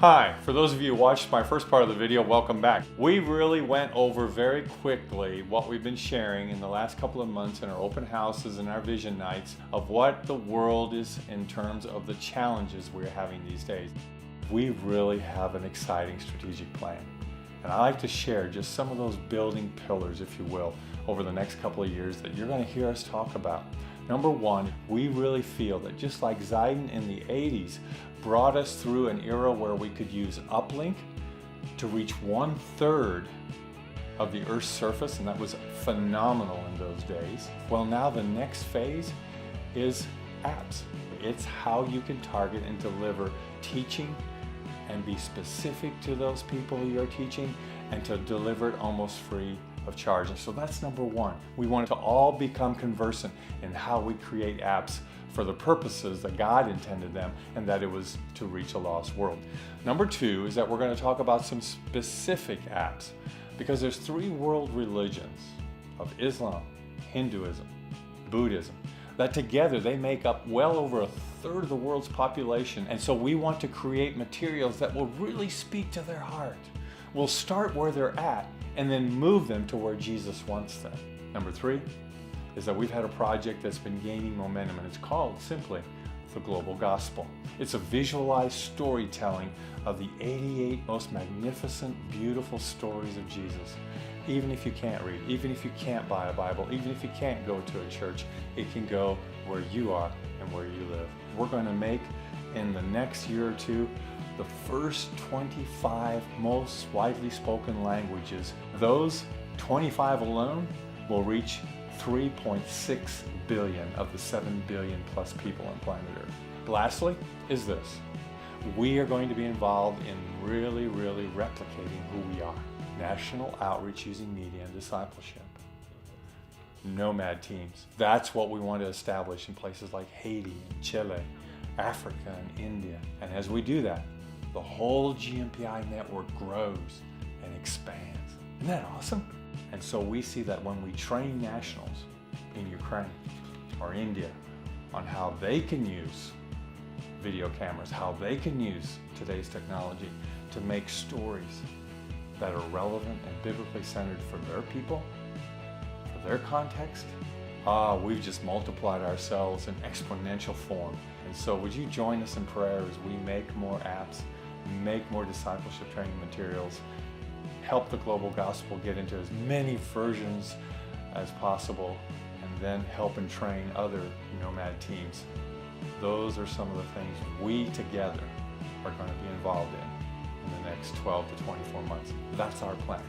Hi, for those of you who watched my first part of the video, welcome back. We really went over very quickly what we've been sharing in the last couple of months in our open houses and our vision nights of what the world is in terms of the challenges we're having these days. We really have an exciting strategic plan. And I like to share just some of those building pillars, if you will, over the next couple of years that you're going to hear us talk about. Number one, we really feel that just like Zeiden in the 80s brought us through an era where we could use uplink to reach 1/3 of the Earth's surface, and that was phenomenal in those days. Well, now the next phase is apps. It's how you can target and deliver teaching and be specific to those people you're teaching and to deliver it almost free of charge. And so that's number one. We want to all become conversant in how we create apps for the purposes that God intended them, and that it was to reach a lost world. Number two is that we're going to talk about some specific apps, because there's three world religions of Islam, Hinduism, Buddhism, that together they make up well over 1/3 of the world's population. And so we want to create materials that will really speak to their heart. We'll start where they're at and then move them to where Jesus wants them. Number three is that we've had a project that's been gaining momentum, and it's called simply the Global Gospel. It's a visualized storytelling of the 88 most magnificent, beautiful stories of Jesus. Even if you can't read, even if you can't buy a Bible, even if you can't go to a church, it can go where you are and where you live. We're going to make, in the next year or two, the first 25 most widely spoken languages. Those 25 alone will reach 3.6 billion of the 7 billion plus people on planet Earth. Lastly is this. We are going to be involved in really replicating who we are. National outreach using media and discipleship. Nomad teams. That's what we want to establish in places like Haiti and Chile, Africa and India. And as we do that, the whole GNPI network grows and expands. Isn't that awesome? And so we see that when we train nationals in Ukraine or India on how they can use video cameras, how they can use today's technology to make stories that are relevant and biblically centered for their people, for their context, we've just multiplied ourselves in exponential form. And so would you join us in prayer as we make more apps, make more discipleship training materials, help the global gospel get into as many versions as possible, and then help and train other nomad teams. Those are some of the things we together are going to be involved in the next 12 to 24 months. That's our plan.